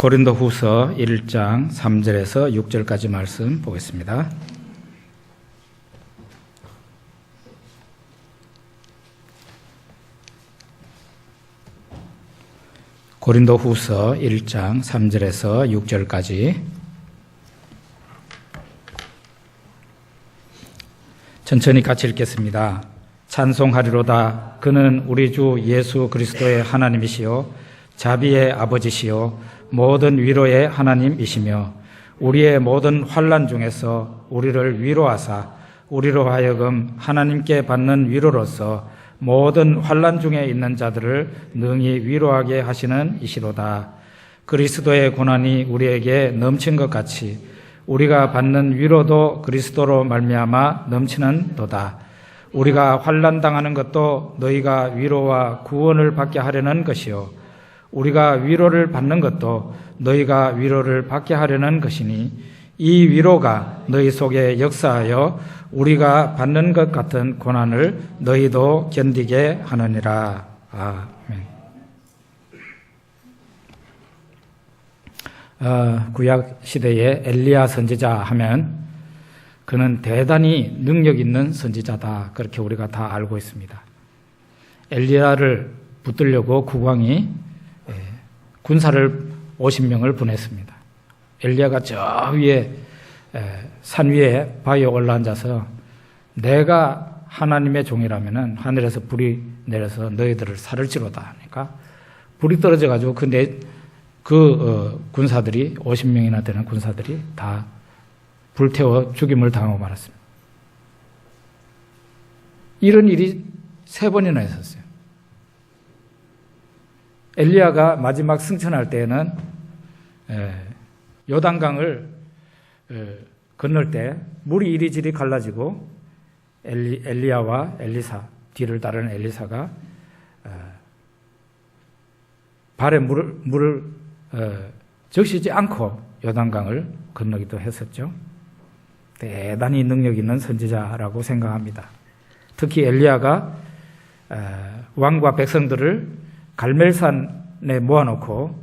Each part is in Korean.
고린도후서 1장 3절에서 6절까지 말씀 보겠습니다. 고린도후서 1장 3절에서 6절까지 천천히 같이 읽겠습니다. 찬송하리로다. 그는 우리 주 예수 그리스도의 하나님이시요 자비의 아버지시요 모든 위로의 하나님이시며 우리의 모든 환난 중에서 우리를 위로하사 우리로 하여금 하나님께 받는 위로로서 모든 환난 중에 있는 자들을 능히 위로하게 하시는 이시로다. 그리스도의 고난이 우리에게 넘친 것 같이 우리가 받는 위로도 그리스도로 말미암아 넘치는 도다. 우리가 환난 당하는 것도 너희가 위로와 구원을 받게 하려는 것이요 우리가 위로를 받는 것도 너희가 위로를 받게 하려는 것이니 이 위로가 너희 속에 역사하여 우리가 받는 것 같은 고난을 너희도 견디게 하느니라. 아멘. 구약 시대에 엘리야 선지자 하면 그는 대단히 능력 있는 선지자다. 그렇게 우리가 다 알고 있습니다. 엘리야를 붙들려고 국왕이 군사를 50명을 보냈습니다. 엘리야가 저 위에 산 위에 바위에 올라앉아서 내가 하나님의 종이라면은 하늘에서 불이 내려서 너희들을 살을지로다 하니까 불이 떨어져 가지고 군사들이 50명이나 되는 군사들이 다 불태워 죽임을 당하고 말았습니다. 이런 일이 3번이나 있었어요. 엘리야가 마지막 승천할 때에는 요단강을 건널 때 물이 이리저리 갈라지고 엘리야와 엘리사, 뒤를 따르는 엘리사가 발에 물을 적시지 않고 요단강을 건너기도 했었죠. 대단히 능력 있는 선지자라고 생각합니다. 특히 엘리야가 왕과 백성들을 갈멜산에 모아놓고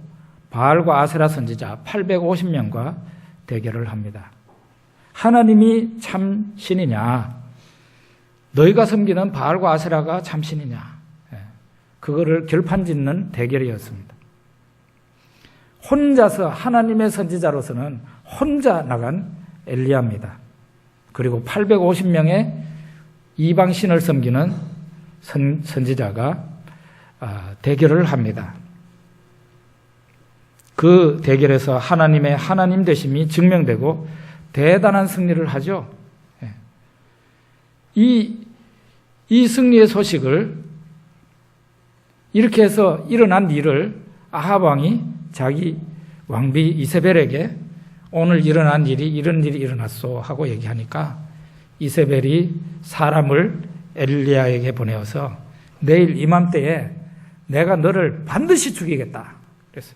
바알과 아세라 선지자 850명과 대결을 합니다. 하나님이 참 신이냐, 너희가 섬기는 바알과 아세라가 참 신이냐, 그거를 결판짓는 대결이었습니다. 혼자서 하나님의 선지자로서는 혼자 나간 엘리야입니다. 그리고 850명의 이방신을 섬기는 선지자가 대결을 합니다. 그 대결에서 하나님의 하나님 되심이 증명되고 대단한 승리를 하죠. 이 승리의 소식을 이렇게 해서 일어난 일을 아합 왕이 자기 왕비 이세벨에게 오늘 일어난 일이 이런 일이 일어났소 하고 얘기하니까 이세벨이 사람을 엘리야에게 보내어서 내일 이맘때에 내가 너를 반드시 죽이겠다 그랬어요.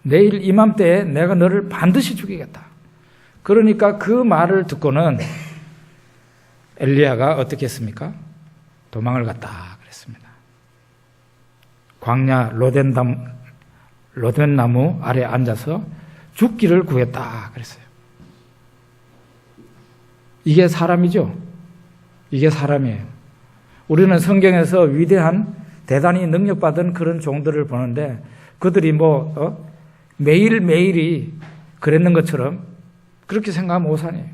내일 이맘때에 내가 너를 반드시 죽이겠다. 그러니까 그 말을 듣고는 엘리야가 어떻게 했습니까? 도망을 갔다 그랬습니다. 광야 로덴나무 아래 앉아서 죽기를 구했다 그랬어요. 이게 사람이죠. 이게 사람이에요. 우리는 성경에서 위대한 대단히 능력받은 그런 종들을 보는데 그들이 매일매일이 그랬는 것처럼 그렇게 생각하면 오산이에요.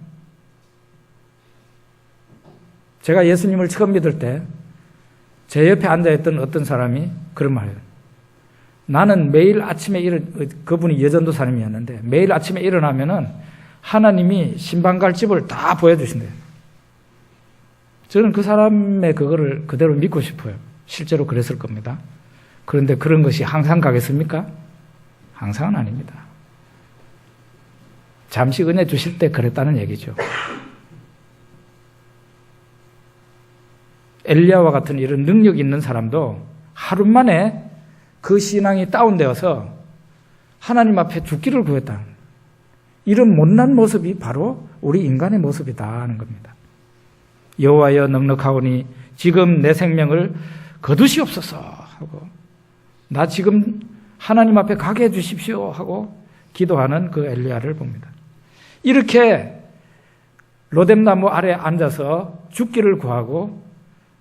제가 예수님을 처음 믿을 때 제 옆에 앉아있던 어떤 사람이 그런 말이에요. 나는 매일 아침에 그분이 여전도사님이었는데 매일 아침에 일어나면은 하나님이 신방갈집을 다 보여주신대요. 저는 그 사람의 그거를 그대로 믿고 싶어요. 실제로 그랬을 겁니다. 그런데 그런 것이 항상 가겠습니까? 항상은 아닙니다. 잠시 은혜 주실 때 그랬다는 얘기죠. 엘리야와 같은 이런 능력 있는 사람도 하루 만에 그 신앙이 다운되어서 하나님 앞에 죽기를 구했다. 이런 못난 모습이 바로 우리 인간의 모습이다 하는 겁니다. 여호와여 넉넉하오니 지금 내 생명을 거두시옵소서. 하고 나 지금 하나님 앞에 가게 해주십시오 하고 기도하는 그 엘리야를 봅니다. 이렇게 로뎀나무 아래 앉아서 죽기를 구하고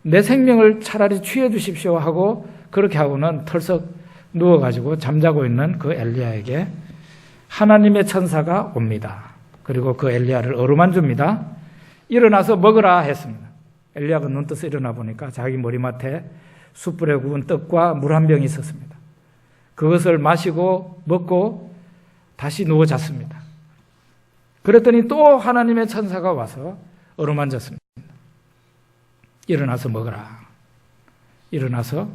내 생명을 차라리 취해 주십시오 하고 그렇게 하고는 털썩 누워가지고 잠자고 있는 그 엘리야에게 하나님의 천사가 옵니다. 그리고 그 엘리야를 어루만줍니다. 일어나서 먹으라 했습니다. 엘리야가 눈 떠서 일어나 보니까 자기 머리맡에 숯불에 구운 떡과 물 한 병이 있었습니다. 그것을 마시고 먹고 다시 누워 잤습니다. 그랬더니 또 하나님의 천사가 와서 어루만졌습니다. 일어나서 먹어라. 일어나서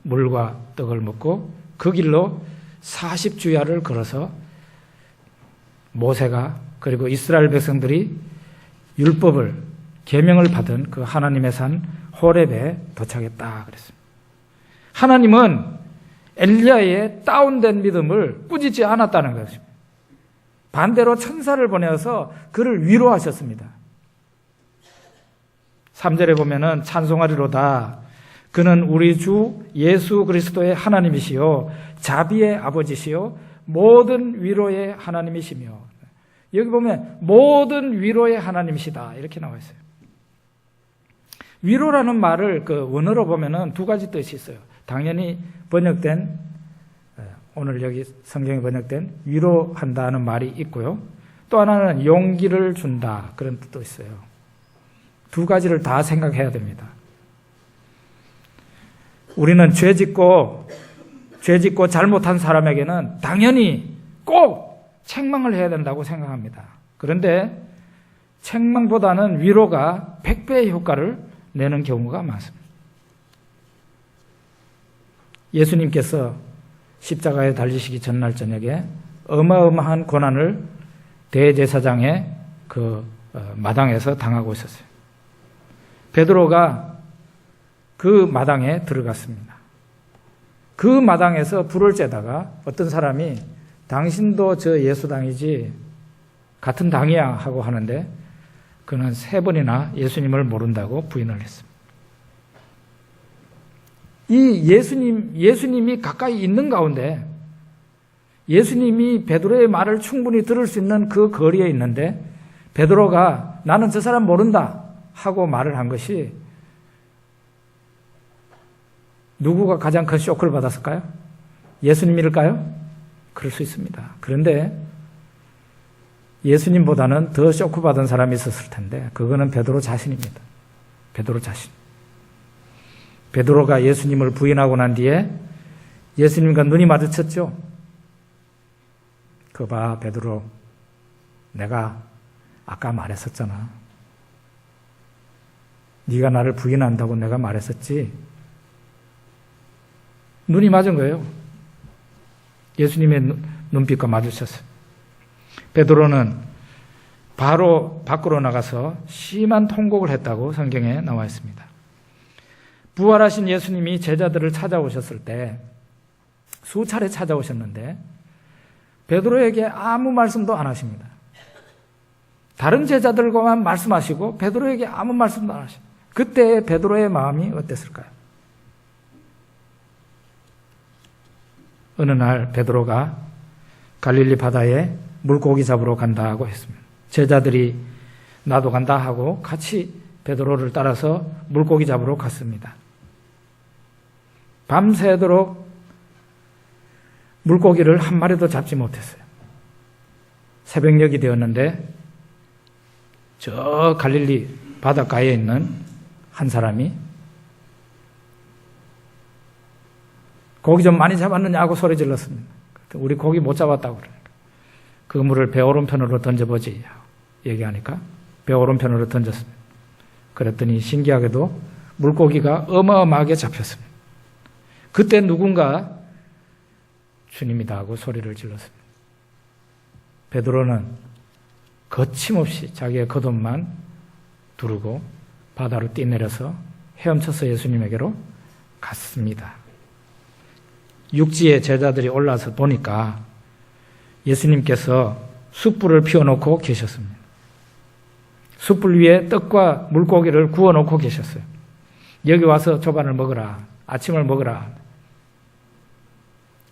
물과 떡을 먹고 그 길로 40주야를 걸어서 모세가 그리고 이스라엘 백성들이 율법을 계명을 받은 그 하나님의 산 호렙에 도착했다 그랬습니다. 하나님은 엘리야의 다운된 믿음을 꾸짖지 않았다는 것입니다. 반대로 천사를 보내어서 그를 위로하셨습니다. 3절에 보면은 찬송하리로다. 그는 우리 주 예수 그리스도의 하나님이시요 자비의 아버지시요 모든 위로의 하나님이시며, 여기 보면 모든 위로의 하나님이시다 이렇게 나와 있어요. 위로라는 말을 그 원어로 보면은 두 가지 뜻이 있어요. 당연히 번역된, 오늘 여기 성경에 번역된 위로한다는 말이 있고요. 또 하나는 용기를 준다 그런 뜻도 있어요. 두 가지를 다 생각해야 됩니다. 우리는 죄 짓고 잘못한 사람에게는 당연히 꼭 책망을 해야 된다고 생각합니다. 그런데 책망보다는 위로가 100배의 효과를 내는 경우가 많습니다. 예수님께서 십자가에 달리시기 전날 저녁에 어마어마한 고난을 대제사장의 그 마당에서 당하고 있었어요. 베드로가 그 마당에 들어갔습니다. 그 마당에서 불을 쬐다가 어떤 사람이 당신도 저 예수당이지 같은 당이야 하고 하는데 그는 3번이나 예수님을 모른다고 부인을 했습니다. 이 예수님이 가까이 있는 가운데 예수님이 베드로의 말을 충분히 들을 수 있는 그 거리에 있는데 베드로가 나는 저 사람 모른다 하고 말을 한 것이 누구가 가장 큰 쇼크를 받았을까요? 예수님일까요? 그럴 수 있습니다. 그런데 예수님보다는 더 쇼크 받은 사람이 있었을 텐데 그거는 베드로 자신입니다. 베드로 자신. 베드로가 예수님을 부인하고 난 뒤에 예수님과 눈이 마주쳤죠. 그 봐 베드로, 내가 아까 말했었잖아. 네가 나를 부인한다고 내가 말했었지. 눈이 맞은 거예요. 예수님의 눈빛과 마주쳤어요. 베드로는 바로 밖으로 나가서 심한 통곡을 했다고 성경에 나와 있습니다. 부활하신 예수님이 제자들을 찾아오셨을 때 수차례 찾아오셨는데 베드로에게 아무 말씀도 안 하십니다. 다른 제자들과만 말씀하시고 베드로에게 아무 말씀도 안 하십니다. 그때 베드로의 마음이 어땠을까요? 어느 날 베드로가 갈릴리 바다에 물고기 잡으러 간다고 했습니다. 제자들이 나도 간다 하고 같이 베드로를 따라서 물고기 잡으러 갔습니다. 밤새도록 물고기를 한 마리도 잡지 못했어요. 새벽녘이 되었는데 저 갈릴리 바닷가에 있는 한 사람이 고기 좀 많이 잡았느냐고 소리 질렀습니다. 우리 고기 못 잡았다고 그러니까 그 물을 배 오른편으로 던져보지 얘기하니까 배 오른편으로 던졌습니다. 그랬더니 신기하게도 물고기가 어마어마하게 잡혔습니다. 그때 누군가 주님이다 하고 소리를 질렀습니다. 베드로는 거침없이 자기의 겉옷만 두르고 바다로 뛰내려서 헤엄쳐서 예수님에게로 갔습니다. 육지에 제자들이 올라서 보니까 예수님께서 숯불을 피워놓고 계셨습니다. 숯불 위에 떡과 물고기를 구워놓고 계셨어요. 여기 와서 조반을 먹어라, 아침을 먹어라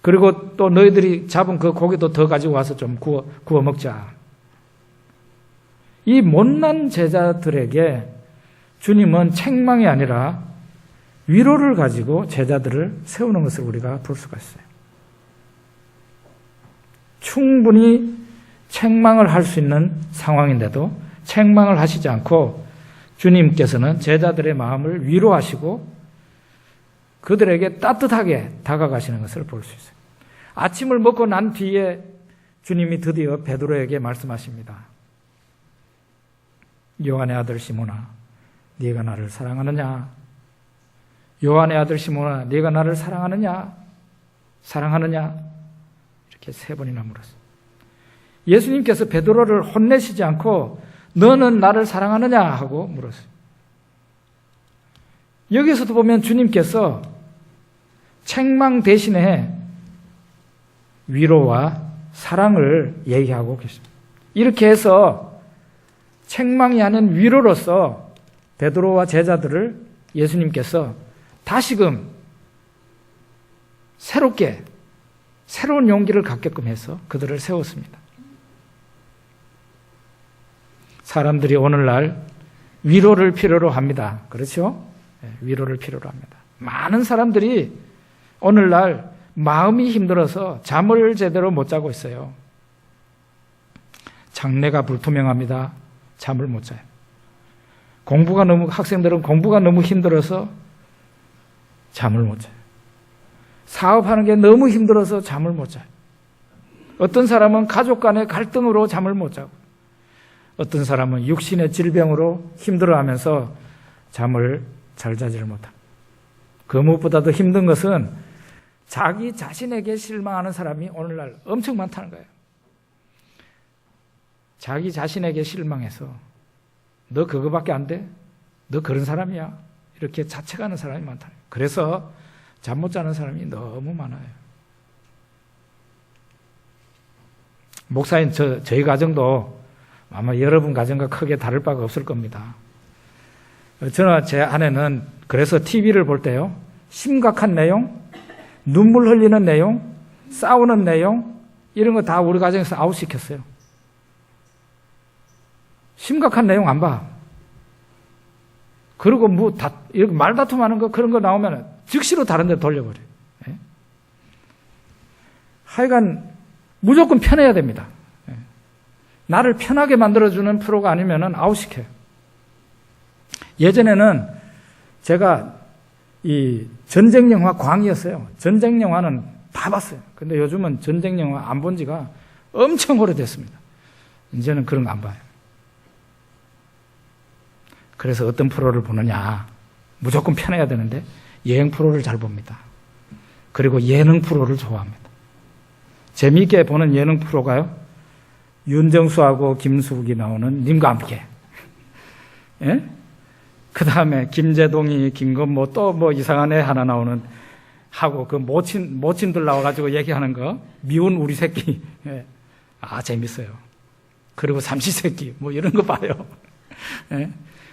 그리고 또 너희들이 잡은 그 고기도 더 가지고 와서 좀 구워 먹자. 이 못난 제자들에게 주님은 책망이 아니라 위로를 가지고 제자들을 세우는 것을 우리가 볼 수가 있어요. 충분히 책망을 할 수 있는 상황인데도 책망을 하시지 않고 주님께서는 제자들의 마음을 위로하시고 그들에게 따뜻하게 다가가시는 것을 볼 수 있어요. 아침을 먹고 난 뒤에 주님이 드디어 베드로에게 말씀하십니다. 요한의 아들 시몬아, 네가 나를 사랑하느냐? 요한의 아들 시몬아, 네가 나를 사랑하느냐? 사랑하느냐? 이렇게 3번이나 물었어요. 예수님께서 베드로를 혼내시지 않고 너는 나를 사랑하느냐? 하고 물었어요. 여기서도 보면 주님께서 책망 대신에 위로와 사랑을 얘기하고 계십니다. 이렇게 해서 책망이 아닌 위로로서 베드로와 제자들을 예수님께서 다시금 새로운 용기를 갖게끔 해서 그들을 세웠습니다. 사람들이 오늘날 위로를 필요로 합니다. 그렇죠? 위로를 필요로 합니다. 많은 사람들이 오늘날 마음이 힘들어서 잠을 제대로 못 자고 있어요. 장래가 불투명합니다. 잠을 못 자요. 학생들은 공부가 너무 힘들어서 잠을 못 자요. 사업하는 게 너무 힘들어서 잠을 못 자요. 어떤 사람은 가족 간의 갈등으로 잠을 못 자고, 어떤 사람은 육신의 질병으로 힘들어하면서 잠을 잘 자지를 못합니다. 그 무엇보다도 힘든 것은 자기 자신에게 실망하는 사람이 오늘날 엄청 많다는 거예요. 자기 자신에게 실망해서 너 그거밖에 안 돼? 너 그런 사람이야? 이렇게 자책하는 사람이 많다. 그래서 잠 못 자는 사람이 너무 많아요. 목사인 저희 가정도 아마 여러분 가정과 크게 다를 바가 없을 겁니다. 저는 제 아내는 그래서 TV를 볼 때요, 심각한 내용, 눈물 흘리는 내용, 싸우는 내용, 이런 거 다 우리 가정에서 아웃시켰어요. 심각한 내용 안 봐. 그리고 이렇게 말다툼하는 거, 그런 거 나오면 즉시로 다른 데 돌려버려요. 예? 하여간 무조건 편해야 됩니다. 예. 나를 편하게 만들어주는 프로가 아니면 아웃시켜요. 예전에는 제가 이 전쟁 영화 광이었어요. 전쟁 영화는 다 봤어요. 근데 요즘은 전쟁 영화 안 본 지가 엄청 오래됐습니다. 이제는 그런 거 안 봐요. 그래서 어떤 프로를 보느냐, 무조건 편해야 되는데 여행 프로를 잘 봅니다. 그리고 예능 프로를 좋아합니다. 재미있게 보는 예능 프로가요, 윤정수하고 김숙이 나오는 님과 함께, 예? 그 다음에 김재동이, 김건모, 또 뭐 이상한 애 하나 나오는 하고, 그 모친들 나와가지고 얘기하는 거, 미운 우리 새끼. 예. 아, 재밌어요. 그리고 삼시세끼, 뭐 이런 거 봐요. 예.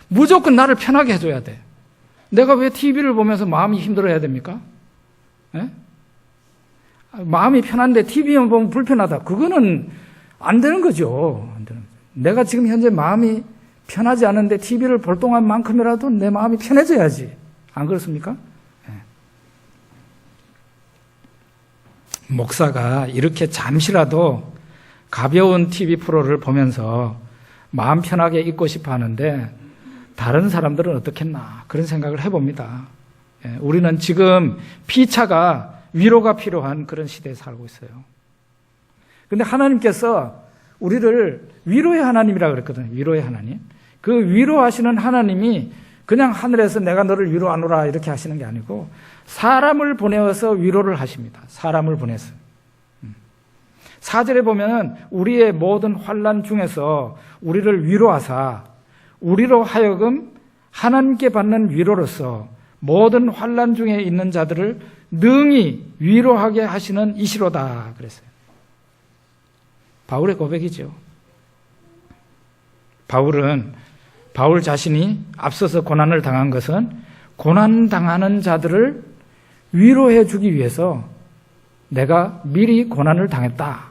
무조건 나를 편하게 해줘야 돼. 내가 왜 TV를 보면서 마음이 힘들어야 됩니까? 예? 마음이 편한데 TV만 보면 불편하다. 그거는 안 되는 거죠. 안 되는 거죠. 내가 지금 현재 마음이 편하지 않은데 TV를 볼 동안만큼이라도 내 마음이 편해져야지. 안 그렇습니까? 예. 목사가 이렇게 잠시라도 가벼운 TV 프로를 보면서 마음 편하게 있고 싶어 하는데 다른 사람들은 어떻겠나, 그런 생각을 해봅니다. 예, 우리는 지금 피차가 위로가 필요한 그런 시대에 살고 있어요. 그런데 하나님께서 우리를 위로의 하나님이라고 그랬거든요. 위로의 하나님. 그 위로하시는 하나님이 그냥 하늘에서 내가 너를 위로하노라 이렇게 하시는 게 아니고 사람을 보내어서 위로를 하십니다. 사람을 보내서. 4절에 보면 우리의 모든 환난 중에서 우리를 위로하사 우리로 하여금 하나님께 받는 위로로서 모든 환난 중에 있는 자들을 능히 위로하게 하시는 이시로다 그랬어요. 바울의 고백이죠. 바울 자신이 앞서서 고난을 당한 것은 고난 당하는 자들을 위로해 주기 위해서 내가 미리 고난을 당했다.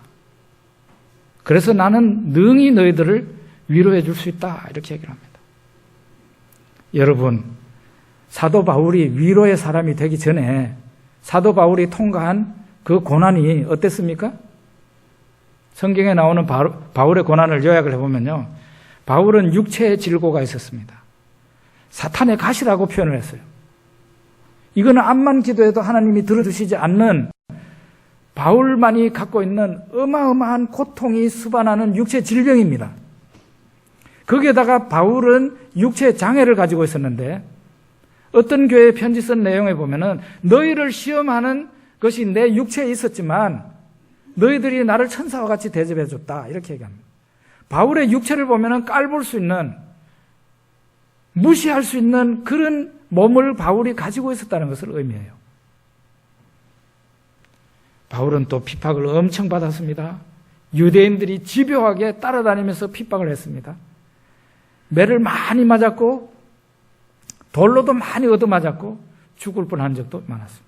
그래서 나는 능히 너희들을 위로해 줄 수 있다. 이렇게 얘기를 합니다. 여러분, 사도 바울이 위로의 사람이 되기 전에 사도 바울이 통과한 그 고난이 어땠습니까? 성경에 나오는 바울의 고난을 요약을 해보면요. 바울은 육체의 질고가 있었습니다. 사탄의 가시라고 표현을 했어요. 이거는 암만 기도해도 하나님이 들어주시지 않는 바울만이 갖고 있는 어마어마한 고통이 수반하는 육체 질병입니다. 거기에다가 바울은 육체 장애를 가지고 있었는데 어떤 교회에 편지 쓴 내용에 보면은 너희를 시험하는 것이 내 육체에 있었지만 너희들이 나를 천사와 같이 대접해 줬다. 이렇게 얘기합니다. 바울의 육체를 보면은 깔볼 수 있는, 무시할 수 있는 그런 몸을 바울이 가지고 있었다는 것을 의미해요. 바울은 또 핍박을 엄청 받았습니다. 유대인들이 집요하게 따라다니면서 핍박을 했습니다. 매를 많이 맞았고 돌로도 많이 얻어맞았고 죽을 뻔한 적도 많았습니다.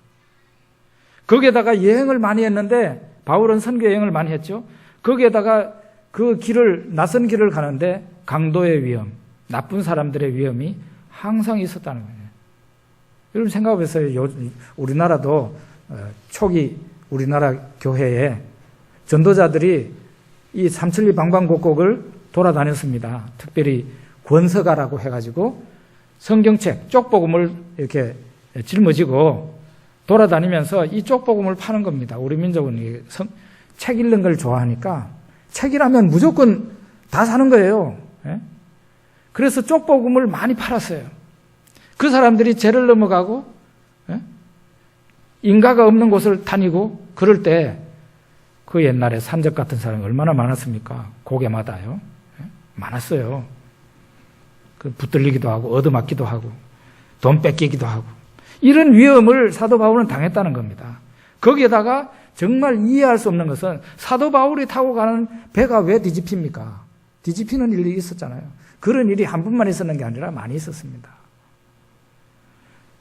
거기에다가 여행을 많이 했는데 바울은 선교 여행을 많이 했죠. 거기에다가 그 길을, 낯선 길을 가는데 강도의 위험, 나쁜 사람들의 위험이 항상 있었다는 거예요. 여러분 생각해보세요. 우리나라도 초기 우리나라 교회에 전도자들이 이 삼천리 방방곡곡을 돌아다녔습니다. 특별히 권서가라고 해가지고 성경책, 쪽복음을 이렇게 짊어지고 돌아다니면서 이 쪽복음을 파는 겁니다. 우리 민족은 책 읽는 걸 좋아하니까 책이라면 무조건 다 사는 거예요. 그래서 쪽복음을 많이 팔았어요. 그 사람들이 죄를 넘어가고 인가가 없는 곳을 다니고 그럴 때 그 옛날에 산적 같은 사람이 얼마나 많았습니까? 고개마다요. 많았어요. 붙들리기도 하고 얻어맞기도 하고 돈 뺏기기도 하고 이런 위험을 사도 바울은 당했다는 겁니다. 거기에다가 정말 이해할 수 없는 것은 사도 바울이 타고 가는 배가 왜 뒤집힙니까? 뒤집히는 일이 있었잖아요. 그런 일이 한 번만 있었는 게 아니라 많이 있었습니다.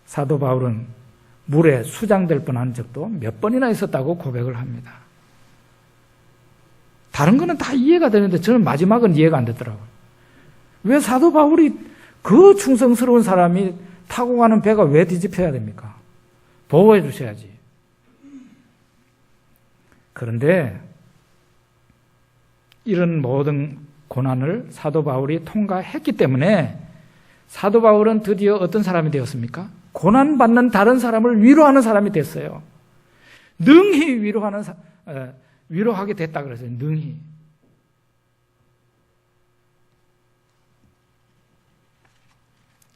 사도 바울은 물에 수장될 뻔한 적도 몇 번이나 있었다고 고백을 합니다. 다른 거는 다 이해가 되는데 저는 마지막은 이해가 안 되더라고요. 왜 사도 바울이 그 충성스러운 사람이 타고 가는 배가 왜 뒤집혀야 됩니까? 보호해 주셔야지. 그런데 이런 모든 고난을 사도 바울이 통과했기 때문에 사도 바울은 드디어 어떤 사람이 되었습니까? 고난받는 다른 사람을 위로하는 사람이 됐어요. 능히 위로하게 됐다 그랬어요. 능히.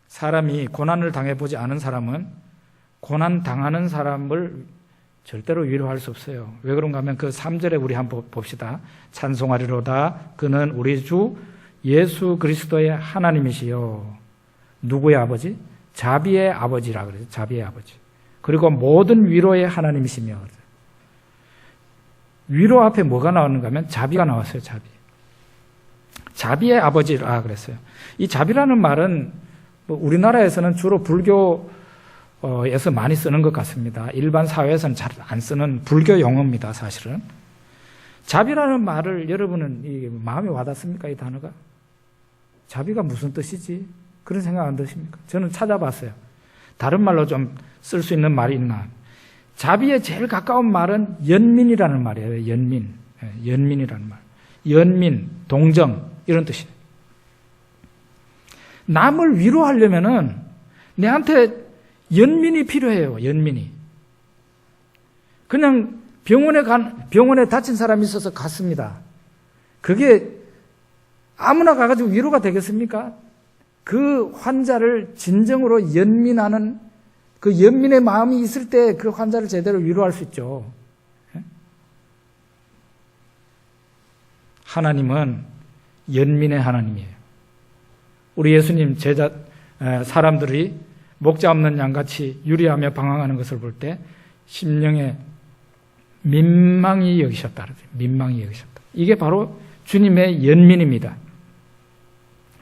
사람이 고난을 당해보지 않은 사람은 고난 당하는 사람을 절대로 위로할 수 없어요. 왜 그런가 하면 그 3절에 우리 한번 봅시다. 찬송하리로다. 그는 우리 주 예수 그리스도의 하나님이시요. 누구의 아버지? 자비의 아버지라 그래요. 자비의 아버지. 그리고 모든 위로의 하나님이시며. 위로 앞에 뭐가 나오는가 하면 자비가 나왔어요. 자비. 자비의 아버지라 그랬어요. 이 자비라는 말은 우리나라에서는 주로 불교에서 많이 쓰는 것 같습니다. 일반 사회에서는 잘 안 쓰는 불교 용어입니다. 사실은. 자비라는 말을 여러분은 마음에 와닿습니까? 이 단어가? 자비가 무슨 뜻이지? 그런 생각 안 드십니까? 저는 찾아봤어요. 다른 말로 좀 쓸 수 있는 말이 있나? 자비에 제일 가까운 말은 연민이라는 말이에요. 연민. 연민이라는 말. 연민, 동정 이런 뜻이에요. 남을 위로하려면은 내한테 연민이 필요해요. 연민이. 그냥 병원에 다친 사람이 있어서 갔습니다. 그게 아무나 가가지고 위로가 되겠습니까? 그 환자를 진정으로 연민하는 그 연민의 마음이 있을 때 그 환자를 제대로 위로할 수 있죠. 하나님은 연민의 하나님이에요. 우리 예수님 사람들이 목자 없는 양같이 유리하며 방황하는 것을 볼 때 심령에 민망히 여기셨다. 민망히 여기셨다. 이게 바로 주님의 연민입니다.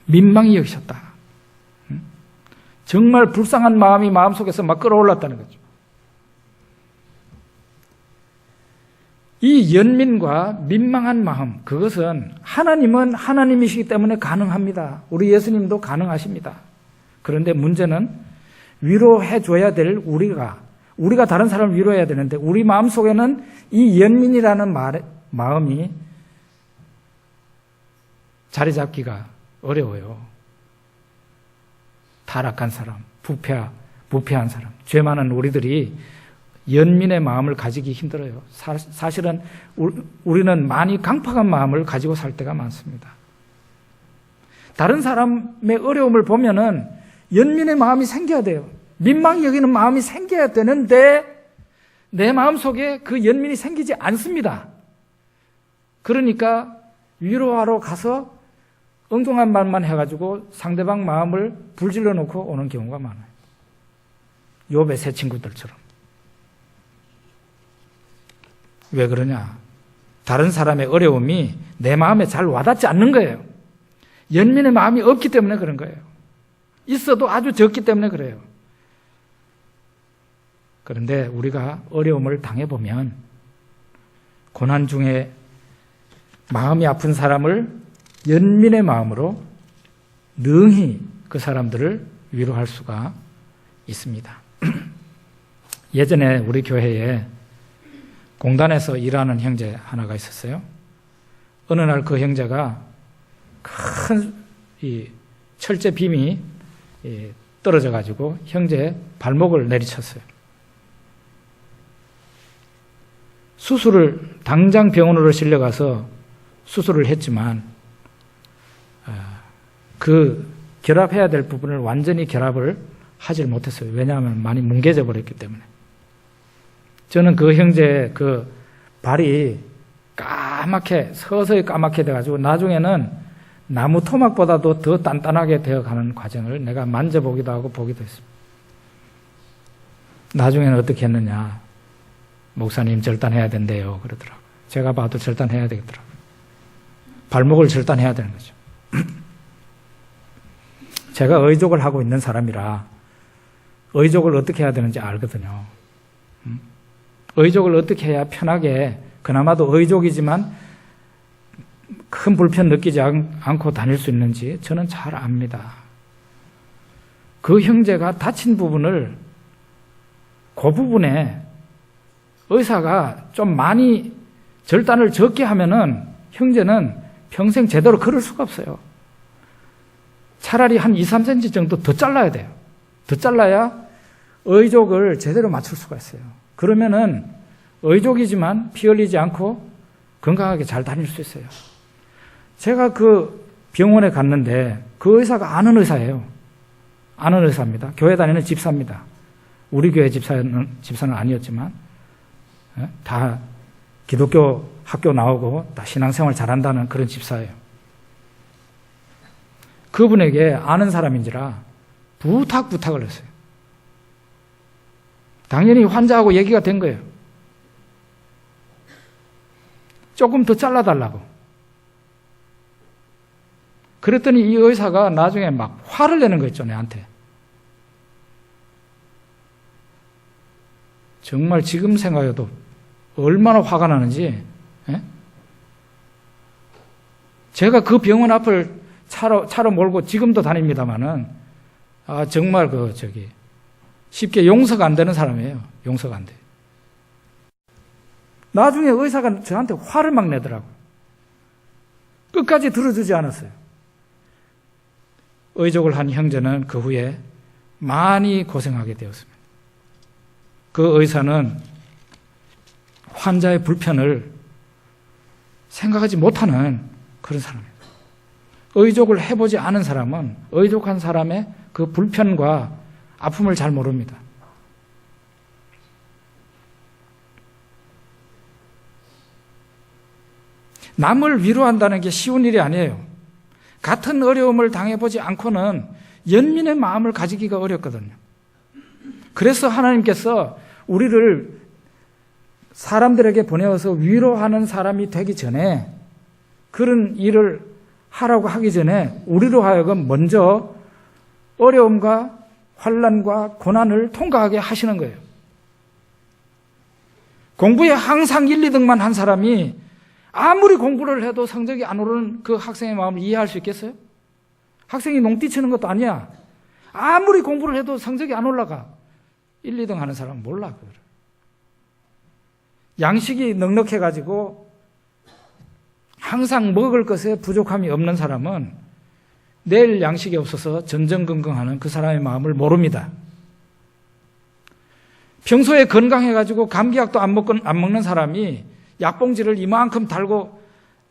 민망히 여기셨다. 정말 불쌍한 마음이 마음속에서 막 끌어올랐다는 거죠. 이 연민과 민망한 마음, 그것은 하나님은 하나님이시기 때문에 가능합니다. 우리 예수님도 가능하십니다. 그런데 문제는 위로해 줘야 될 우리가 다른 사람을 위로해야 되는데 우리 마음속에는 이 연민이라는 마음이 자리 잡기가 어려워요. 타락한 사람, 부패한 사람, 죄 많은 우리들이 연민의 마음을 가지기 힘들어요. 사실은 우리는 많이 강팍한 마음을 가지고 살 때가 많습니다. 다른 사람의 어려움을 보면은 연민의 마음이 생겨야 돼요. 민망히 여기는 마음이 생겨야 되는데 내 마음속에 그 연민이 생기지 않습니다. 그러니까 위로하러 가서 엉뚱한 말만 해가지고 상대방 마음을 불질러 놓고 오는 경우가 많아요. 욥의 새 친구들처럼. 왜 그러냐? 다른 사람의 어려움이 내 마음에 잘 와닿지 않는 거예요. 연민의 마음이 없기 때문에 그런 거예요. 있어도 아주 적기 때문에 그래요. 그런데 우리가 어려움을 당해보면 고난 중에 마음이 아픈 사람을 연민의 마음으로 능히 그 사람들을 위로할 수가 있습니다. 예전에 우리 교회에 공단에서 일하는 형제 하나가 있었어요. 어느 날 그 형제가 큰 철제 빔이 떨어져 가지고 형제의 발목을 내리쳤어요. 당장 병원으로 실려가서 수술을 했지만 그 결합해야 될 부분을 완전히 결합을 하질 못했어요. 왜냐하면 많이 뭉개져 버렸기 때문에. 저는 그 형제의 그 발이 서서히 까맣게 돼가지고 나중에는 나무 토막보다도 더 단단하게 되어가는 과정을 내가 만져보기도 하고 보기도 했습니다. 나중에는 어떻게 했느냐. 목사님 절단해야 된대요. 그러더라고요. 제가 봐도 절단해야 되겠더라고요. 발목을 절단해야 되는 거죠. 제가 의족을 하고 있는 사람이라 의족을 어떻게 해야 되는지 알거든요. 의족을 어떻게 해야 편하게, 그나마도 의족이지만 큰 불편 느끼지 않고 다닐 수 있는지 저는 잘 압니다. 그 형제가 다친 부분을 그 부분에 의사가 좀 많이 절단을 적게 하면은 형제는 평생 제대로 걸을 수가 없어요. 차라리 한 2, 3cm 정도 더 잘라야 돼요. 더 잘라야 의족을 제대로 맞출 수가 있어요. 그러면은 의족이지만 피 흘리지 않고 건강하게 잘 다닐 수 있어요. 제가 그 병원에 갔는데 그 의사가 아는 의사예요. 아는 의사입니다. 교회 다니는 집사입니다. 우리 교회 집사는 아니었지만 다 기독교 학교 나오고 다 신앙생활 잘한다는 그런 집사예요. 그분에게 아는 사람인지라 부탁을 했어요. 당연히 환자하고 얘기가 된 거예요. 조금 더 잘라달라고. 그랬더니 이 의사가 나중에 막 화를 내는 거 있죠, 내한테. 정말 지금 생각해도 얼마나 화가 나는지. 에? 제가 그 병원 앞을 차로 몰고 지금도 다닙니다만은 정말 쉽게 용서가 안 되는 사람이에요. 용서가 안 돼. 나중에 의사가 저한테 화를 막 내더라고요. 끝까지 들어주지 않았어요. 의족을 한 형제는 그 후에 많이 고생하게 되었습니다. 그 의사는 환자의 불편을 생각하지 못하는 그런 사람이에요. 의족을 해보지 않은 사람은 의족한 사람의 그 불편과 아픔을 잘 모릅니다. 남을 위로한다는 게 쉬운 일이 아니에요. 같은 어려움을 당해보지 않고는 연민의 마음을 가지기가 어렵거든요. 그래서 하나님께서 우리를 사람들에게 보내어서 위로하는 사람이 되기 전에, 그런 일을 하라고 하기 전에 우리로 하여금 먼저 어려움과 환난과 고난을 통과하게 하시는 거예요. 공부에 항상 1, 2등만 한 사람이 아무리 공부를 해도 성적이 안 오르는 그 학생의 마음을 이해할 수 있겠어요? 학생이 농띠치는 것도 아니야. 아무리 공부를 해도 성적이 안 올라가. 1, 2등 하는 사람은 몰라. 양식이 넉넉해가지고 항상 먹을 것에 부족함이 없는 사람은 내일 양식이 없어서 전전긍긍하는 그 사람의 마음을 모릅니다. 평소에 건강해가지고 감기약도 안 먹는 사람이 약봉지를 이만큼 달고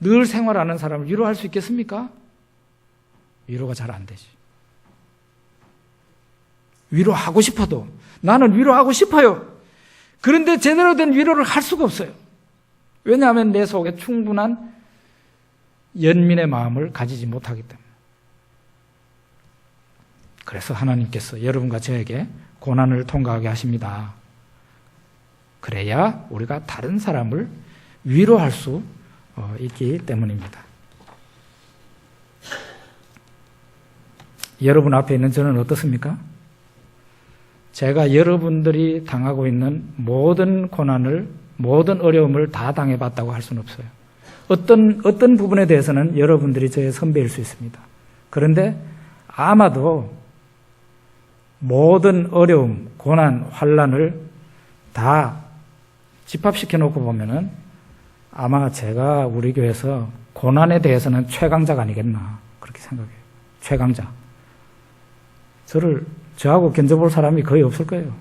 늘 생활하는 사람을 위로할 수 있겠습니까? 위로가 잘 안 되지. 위로하고 싶어도 나는 위로하고 싶어요. 그런데 제대로 된 위로를 할 수가 없어요. 왜냐하면 내 속에 충분한 연민의 마음을 가지지 못하기 때문에. 그래서 하나님께서 여러분과 저에게 고난을 통과하게 하십니다. 그래야 우리가 다른 사람을 위로할 수 있기 때문입니다. 여러분 앞에 있는 저는 어떻습니까? 제가 여러분들이 당하고 있는 모든 고난을, 모든 어려움을 다 당해봤다고 할 수는 없어요. 어떤 부분에 대해서는 여러분들이 저의 선배일 수 있습니다. 그런데 아마도 모든 어려움, 고난, 환난을 다 집합시켜 놓고 보면은 아마 제가 우리 교회에서 고난에 대해서는 최강자가 아니겠나 그렇게 생각해요. 최강자. 저하고 견뎌볼 사람이 거의 없을 거예요.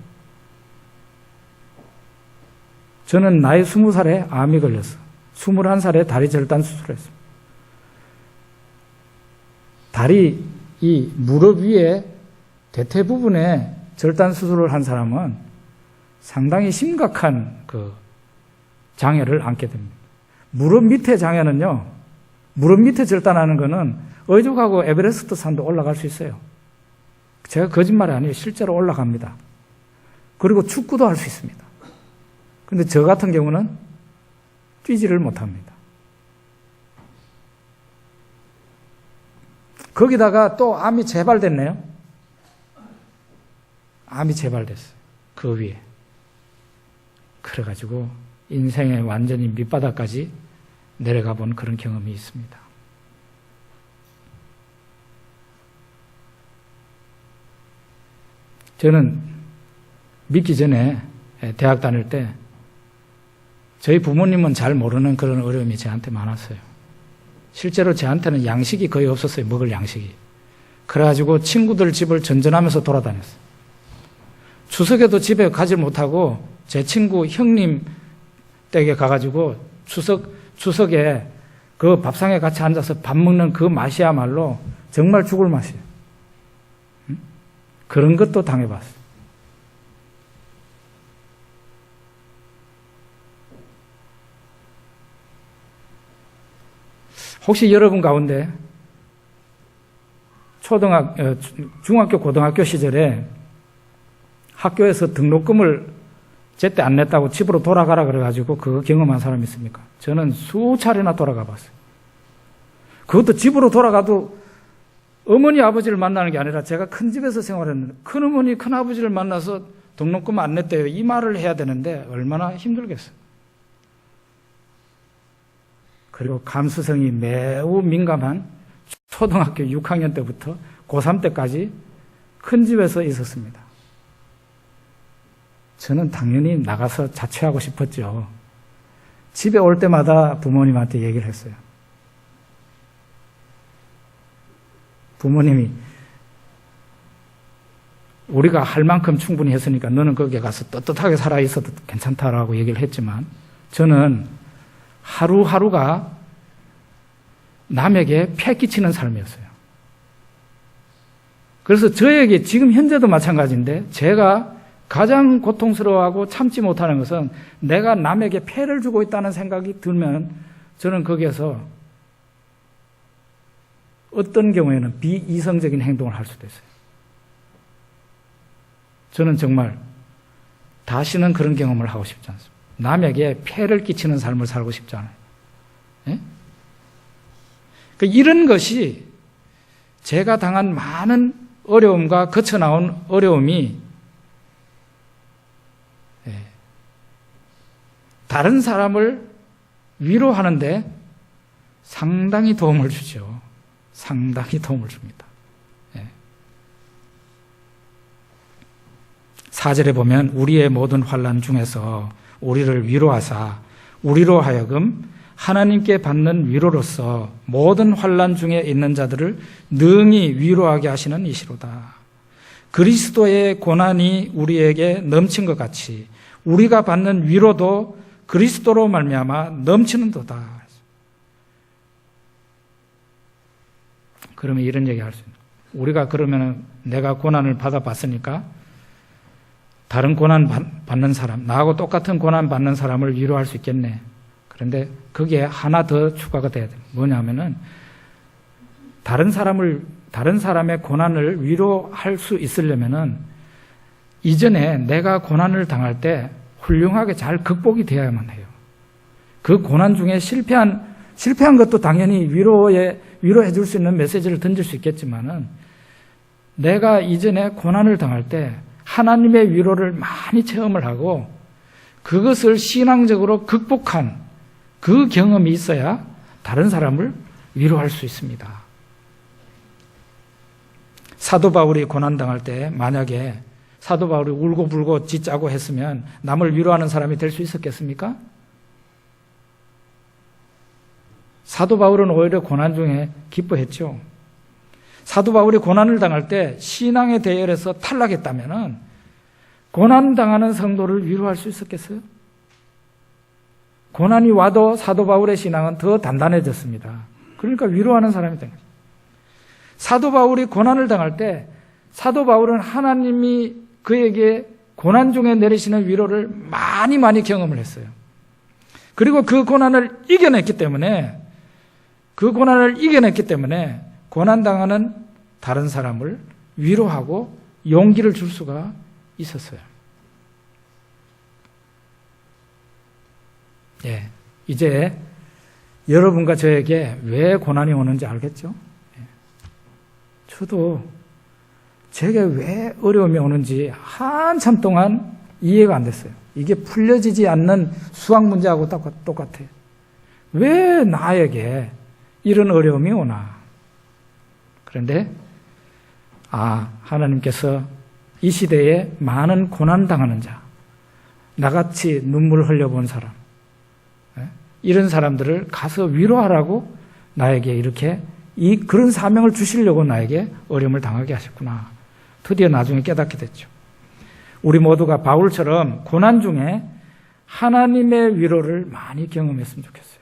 저는 나이 20살에 암이 걸렸어. 21살에 다리 절단 수술했어. 다리 이 무릎 위에 대퇴 부분에 절단 수술을 한 사람은 상당히 심각한 그 장애를 안게 됩니다. 무릎 밑에 장애는요, 무릎 밑에 절단하는 거는 의족하고 에베레스트 산도 올라갈 수 있어요. 제가 거짓말이 아니에요. 실제로 올라갑니다. 그리고 축구도 할 수 있습니다. 그런데 저 같은 경우는 뛰지를 못합니다. 거기다가 또 암이 재발됐네요. 암이 재발됐어요. 그 위에. 그래가지고 인생의 완전히 밑바닥까지 내려가 본 그런 경험이 있습니다. 저는 믿기 전에 대학 다닐 때 저희 부모님은 잘 모르는 그런 어려움이 저한테 많았어요. 실제로 저한테는 양식이 거의 없었어요. 먹을 양식이. 그래가지고 친구들 집을 전전하면서 돌아다녔어요. 추석에도 집에 가지 못하고 제 친구 형님 댁에 가가지고 추석에 그 밥상에 같이 앉아서 밥 먹는 그 맛이야말로 정말 죽을 맛이에요. 응? 그런 것도 당해봤어요. 혹시 여러분 가운데 중학교, 고등학교 시절에 학교에서 등록금을 제때 안 냈다고 집으로 돌아가라 그래가지고 그거 경험한 사람 있습니까? 저는 수차례나 돌아가 봤어요. 그것도 집으로 돌아가도 어머니, 아버지를 만나는 게 아니라 제가 큰 집에서 생활했는데 큰어머니, 큰아버지를 만나서 등록금 안 냈대요. 이 말을 해야 되는데 얼마나 힘들겠어요. 그리고 감수성이 매우 민감한 초등학교 6학년 때부터 고3 때까지 큰 집에서 있었습니다. 저는 당연히 나가서 자취하고 싶었죠. 집에 올 때마다 부모님한테 얘기를 했어요. 부모님이 우리가 할 만큼 충분히 했으니까 너는 거기에 가서 떳떳하게 살아 있어도 괜찮다라고 얘기를 했지만 저는 하루하루가 남에게 패 끼치는 삶이었어요. 그래서 저에게 지금 현재도 마찬가지인데 제가 가장 고통스러워하고 참지 못하는 것은 내가 남에게 폐를 주고 있다는 생각이 들면 저는 거기에서 어떤 경우에는 비이성적인 행동을 할 수도 있어요. 저는 정말 다시는 그런 경험을 하고 싶지 않습니다. 남에게 폐를 끼치는 삶을 살고 싶지 않아요. 예? 이런 것이 제가 당한 많은 어려움과 거쳐나온 어려움이 다른 사람을 위로하는데 상당히 도움을 주죠. 상당히 도움을 줍니다. 4절에 보면 우리의 모든 환난 중에서 우리를 위로하사 우리로 하여금 하나님께 받는 위로로서 모든 환난 중에 있는 자들을 능히 위로하게 하시는 이시로다. 그리스도의 고난이 우리에게 넘친 것 같이 우리가 받는 위로도 그리스도로 말미암아 넘치는도다. 그러면 이런 얘기 할 수 있는, 우리가 그러면 내가 고난을 받아봤으니까 다른 고난 받는 사람, 나하고 똑같은 고난 받는 사람을 위로할 수 있겠네. 그런데 거기에 하나 더 추가가 돼야 돼요. 뭐냐면은 다른 사람의 고난을 위로할 수 있으려면은 이전에 내가 고난을 당할 때 훌륭하게 잘 극복이 되어야만 해요. 그 고난 중에 실패한 것도 당연히 위로해 줄 수 있는 메시지를 던질 수 있겠지만은 내가 이전에 고난을 당할 때 하나님의 위로를 많이 체험을 하고 그것을 신앙적으로 극복한 그 경험이 있어야 다른 사람을 위로할 수 있습니다. 사도 바울이 고난당할 때 만약에 사도 바울이 울고불고 짖자고 했으면 남을 위로하는 사람이 될 수 있었겠습니까? 사도 바울은 오히려 고난 중에 기뻐했죠. 사도 바울이 고난을 당할 때 신앙의 대열에서 탈락했다면 고난당하는 성도를 위로할 수 있었겠어요? 고난이 와도 사도 바울의 신앙은 더 단단해졌습니다. 그러니까 위로하는 사람이 된 거죠. 사도 바울이 고난을 당할 때 사도 바울은 하나님이 그에게 고난 중에 내리시는 위로를 많이 경험을 했어요. 그리고 그 고난을 이겨냈기 때문에 고난당하는 다른 사람을 위로하고 용기를 줄 수가 있었어요. 이제 여러분과 저에게 왜 고난이 오는지 알겠죠? 저도 제게 왜 어려움이 오는지 한참 동안 이해가 안 됐어요. 이게 풀려지지 않는 수학 문제하고 똑같아요. 왜 나에게 이런 어려움이 오나? 그런데 하나님께서 이 시대에 많은 고난당하는 자, 나같이 눈물 흘려본 사람, 이런 사람들을 가서 위로하라고 나에게 이렇게 그런 사명을 주시려고 나에게 어려움을 당하게 하셨구나. 드디어 나중에 깨닫게 됐죠. 우리 모두가 바울처럼 고난 중에 하나님의 위로를 많이 경험했으면 좋겠어요.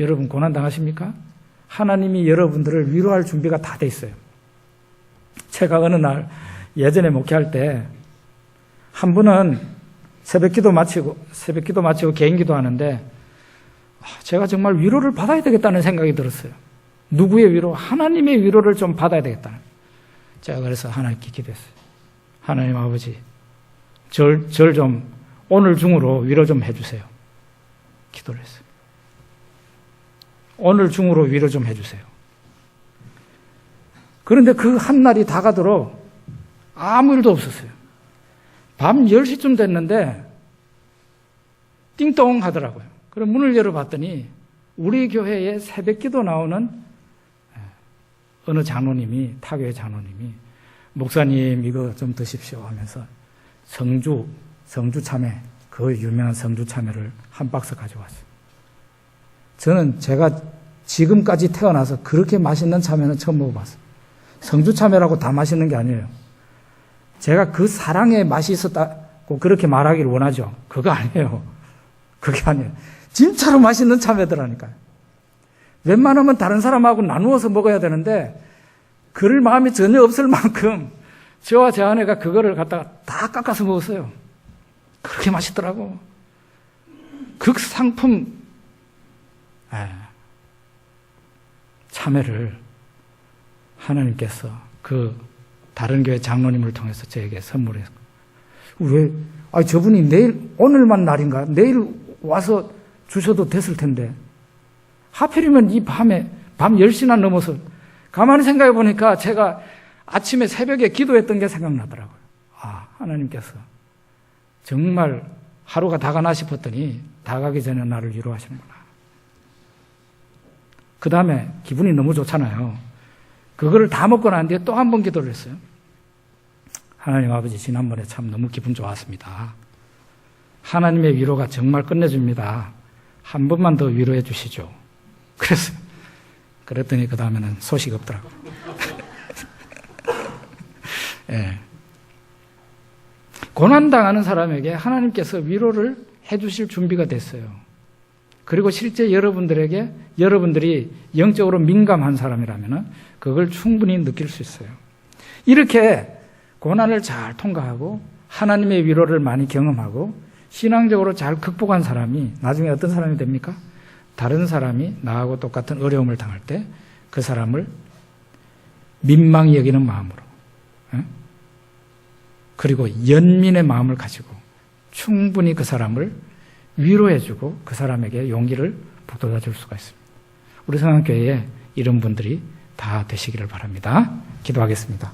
여러분 고난 당하십니까? 하나님이 여러분들을 위로할 준비가 다 돼 있어요. 제가 어느 날 예전에 목회할 때 한 분은 새벽기도 마치고 개인기도 하는데 제가 정말 위로를 받아야 되겠다는 생각이 들었어요. 누구의 위로? 하나님의 위로를 좀 받아야 되겠다는. 제가 그래서 하나님께 기도했어요. 하나님 아버지, 절 좀 오늘 중으로 위로 좀 해주세요. 기도를 했어요. 오늘 중으로 위로 좀 해주세요. 그런데 그 한 날이 다가도록 아무 일도 없었어요. 밤 10시쯤 됐는데 띵동 하더라고요. 그럼 문을 열어봤더니 우리 교회에 새벽기도 나오는 어느 장로님이, 타교의 장로님이 목사님 이거 좀 드십시오 하면서 성주 참외, 그 유명한 성주 참외를 한 박스 가져왔어요. 저는 제가 지금까지 태어나서 그렇게 맛있는 참외는 처음 먹어봤어요. 성주 참외라고 다 맛있는 게 아니에요. 제가 그 사랑의 맛이 있었다고 그렇게 말하기를 원하죠. 그거 아니에요. 그게 아니에요. 진짜로 맛있는 참외더라니까요. 웬만하면 다른 사람하고 나누어서 먹어야 되는데 그럴 마음이 전혀 없을 만큼 저와 제 아내가 그거를 갖다가 다 깎아서 먹었어요. 그렇게 맛있더라고. 극상품 참외를 하나님께서 그 다른 교회 장로님을 통해서 저에게 선물했고, 왜? 저분이 오늘만 날인가? 내일 와서 주셔도 됐을 텐데. 하필이면 이 밤 10시나 넘어서, 가만히 생각해 보니까 제가 아침에 새벽에 기도했던 게 생각나더라고요. 하나님께서 정말 하루가 다 가나 싶었더니 다 가기 전에 나를 위로하시는구나. 그 다음에 기분이 너무 좋잖아요. 그거를 다 먹고 난 뒤에 또 한 번 기도를 했어요. 하나님 아버지, 지난번에 참 너무 기분 좋았습니다. 하나님의 위로가 정말 끝내줍니다. 한 번만 더 위로해 주시죠. 그랬더니 그 다음에는 소식 없더라고요. 예. 고난당하는 사람에게 하나님께서 위로를 해 주실 준비가 됐어요. 그리고 실제 여러분들이 영적으로 민감한 사람이라면 그걸 충분히 느낄 수 있어요. 이렇게 고난을 잘 통과하고 하나님의 위로를 많이 경험하고 신앙적으로 잘 극복한 사람이 나중에 어떤 사람이 됩니까? 다른 사람이 나하고 똑같은 어려움을 당할 때 그 사람을 민망히 여기는 마음으로, 그리고 연민의 마음을 가지고 충분히 그 사람을 위로해주고 그 사람에게 용기를 북돋아 줄 수가 있습니다. 우리 성안교회에 이런 분들이 다 되시기를 바랍니다. 기도하겠습니다.